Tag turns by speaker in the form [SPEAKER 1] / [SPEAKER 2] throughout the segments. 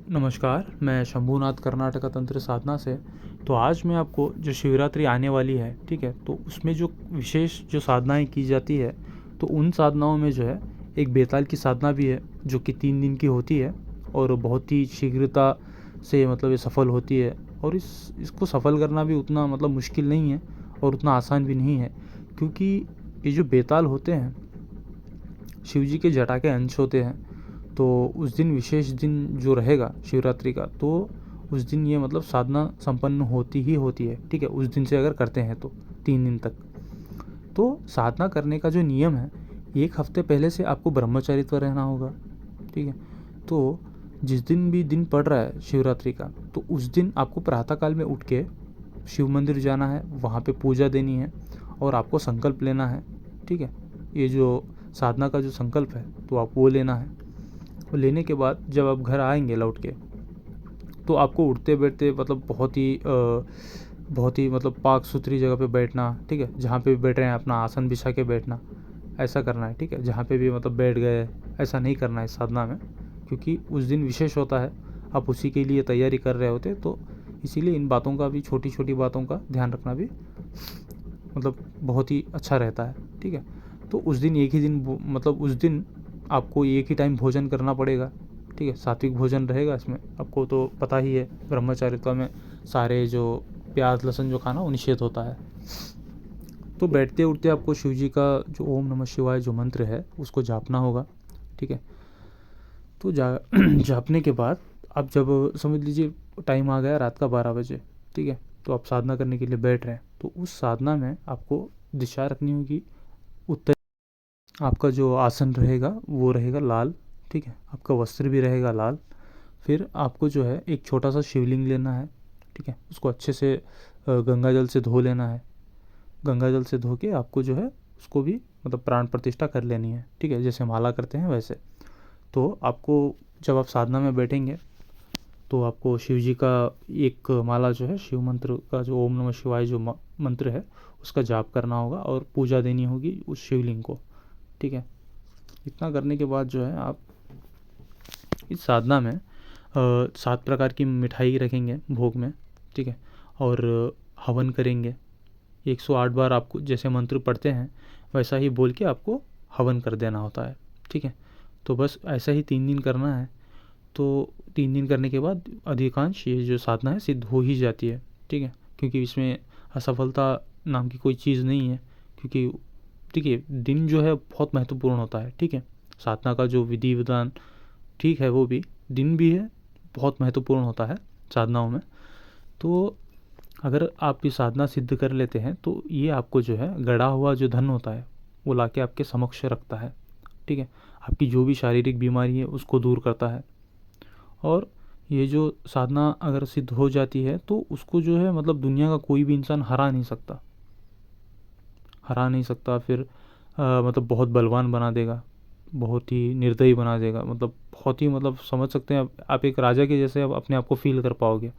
[SPEAKER 1] नमस्कार, मैं शंभूनाथ कर्नाटका तंत्र साधना से। तो आज मैं आपको जो शिवरात्रि आने वाली है, ठीक है, तो उसमें जो विशेष जो साधनाएं की जाती है, तो उन साधनाओं में जो है एक बेताल की साधना भी है जो कि 3 दिन की होती है और बहुत ही शीघ्रता से मतलब ये सफल होती है। और इसको सफल करना भी उतना मतलब मुश्किल नहीं है और उतना आसान भी नहीं है, क्योंकि ये जो बेताल होते हैं शिव जी के जटा के अंश होते हैं। तो उस दिन विशेष दिन जो रहेगा शिवरात्रि का, तो उस दिन ये मतलब साधना संपन्न होती ही होती है, ठीक है, उस दिन से अगर करते हैं तो 3 दिन तक। तो साधना करने का जो नियम है, 1 हफ्ते पहले से आपको ब्रह्मचारित्व रहना होगा, ठीक है। तो जिस दिन भी दिन पड़ रहा है शिवरात्रि का, तो उस दिन आपको प्रातःकाल में उठ के शिव मंदिर जाना है, वहाँ पे पूजा देनी है और आपको संकल्प लेना है, ठीक है। ये जो साधना का जो संकल्प है तो आप वो लेना है। और लेने के बाद जब आप घर आएंगे लौट के, तो आपको उठते बैठते मतलब बहुत ही मतलब पाक सुथरी जगह पे बैठना, ठीक है। जहाँ पे भी बैठ रहे हैं अपना आसन बिछा के बैठना, ऐसा करना है, ठीक है। जहाँ पे भी मतलब बैठ गए ऐसा नहीं करना है साधना में, क्योंकि उस दिन विशेष होता है, आप उसी के लिए तैयारी कर रहे होते। तो इसीलिए इन बातों का भी, छोटी छोटी बातों का ध्यान रखना भी मतलब बहुत ही अच्छा रहता है, ठीक है। तो उस दिन एक ही दिन मतलब उस दिन आपको एक ही टाइम भोजन करना पड़ेगा, ठीक है। सात्विक भोजन रहेगा इसमें, आपको तो पता ही है ब्रह्मचारित्व में सारे जो प्याज लहसुन जो खाना वो निषेध होता है। तो बैठते उठते आपको शिव जी का जो ओम नमः शिवाय जो मंत्र है उसको जापना होगा, ठीक है। तो जापने के बाद आप जब समझ लीजिए टाइम आ गया रात का 12 बजे, ठीक है, तो आप साधना करने के लिए बैठ रहे हैं, तो उस साधना में आपको दिशा रखनी होगी उत्तर। आपका जो आसन रहेगा वो रहेगा लाल, ठीक है। आपका वस्त्र भी रहेगा लाल। फिर आपको जो है एक छोटा सा शिवलिंग लेना है, ठीक है। उसको अच्छे से गंगा जल से धो लेना है। गंगा जल से धो के आपको जो है उसको भी मतलब प्राण प्रतिष्ठा कर लेनी है, ठीक है, जैसे माला करते हैं वैसे। तो आपको जब आप साधना में बैठेंगे तो आपको शिव जी का एक माला जो है शिव मंत्र का जो ओम नमः शिवाय जो मंत्र है उसका जाप करना होगा और पूजा देनी होगी उस शिवलिंग को, ठीक है। इतना करने के बाद जो है आप इस साधना में 7 प्रकार की मिठाई रखेंगे भोग में, ठीक है। और हवन करेंगे 108 बार। आपको जैसे मंत्र पढ़ते हैं वैसा ही बोल के आपको हवन कर देना होता है, ठीक है। तो बस ऐसा ही 3 दिन करना है। तो 3 दिन करने के बाद अधिकांश ये जो साधना है सिद्ध हो ही जाती है, ठीक है, क्योंकि इसमें असफलता नाम की कोई चीज़ नहीं है। क्योंकि देखिए दिन जो है बहुत महत्वपूर्ण होता है, ठीक है। साधना का जो विधि विधान ठीक है, वो भी दिन भी है, बहुत महत्वपूर्ण होता है साधनाओं में। तो अगर आप ये साधना सिद्ध कर लेते हैं तो ये आपको जो है गड़ा हुआ जो धन होता है वो लाके आपके समक्ष रखता है, ठीक है। आपकी जो भी शारीरिक बीमारी है उसको दूर करता है। और ये जो साधना अगर सिद्ध हो जाती है तो उसको जो है मतलब दुनिया का कोई भी इंसान हरा नहीं सकता। फिर मतलब बहुत बलवान बना देगा, बहुत ही निर्दयी बना देगा, मतलब बहुत ही मतलब समझ सकते हैं आप एक राजा के जैसे आप अपने आप को फील कर पाओगे,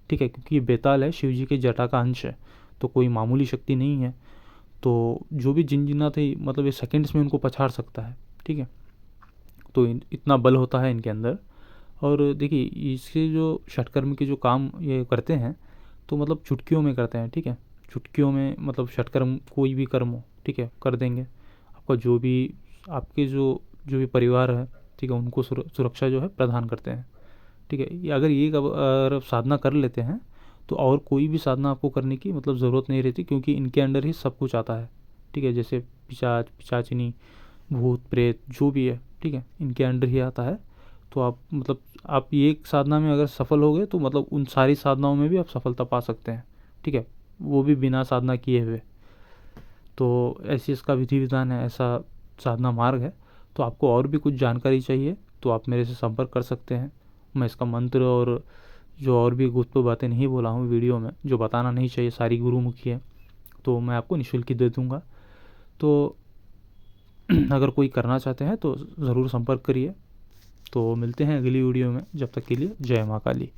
[SPEAKER 1] ठीक है। क्योंकि ये बेताल है, शिव जी के जटा का अंश है, तो कोई मामूली शक्ति नहीं है। तो जो भी जिनजिनाते मतलब ये सेकंड्स में उनको पछाड़ सकता है, ठीक है। तो इतना बल होता है इनके अंदर। और देखिए इसके जो षटकर्म के जो काम ये करते हैं तो मतलब चुटकियों में करते हैं, ठीक है। चुटकियों में मतलब षटकर्म कोई भी कर्म हो, ठीक है, कर देंगे। आपका जो भी आपके जो भी परिवार है, ठीक है, उनको सुरक्षा जो है प्रदान करते हैं, ठीक है। ये अगर साधना कर लेते हैं तो और कोई भी साधना आपको करने की मतलब ज़रूरत नहीं रहती, क्योंकि इनके अंडर ही सब कुछ आता है, ठीक है। जैसे पिशाच पिशाचिनी भूत प्रेत जो भी है, ठीक है, इनके अंडर ही आता है। तो आप मतलब आप ये एक साधना में अगर सफल हो गए तो मतलब उन सारी साधनाओं में भी आप सफलता पा सकते हैं, ठीक है, वो भी बिना साधना किए हुए। तो ऐसी इसका विधि विधान है, ऐसा साधना मार्ग है। तो आपको और भी कुछ जानकारी चाहिए तो आप मेरे से संपर्क कर सकते हैं। मैं इसका मंत्र और जो और भी गुप्त बातें नहीं बोला हूँ वीडियो में, जो बताना नहीं चाहिए, सारी गुरुमुखी है, तो मैं आपको निःशुल्क ही दे दूँगा। तो अगर कोई करना चाहते हैं तो ज़रूर संपर्क करिए। तो मिलते हैं अगली वीडियो में, जब तक के लिए जय माँ काली।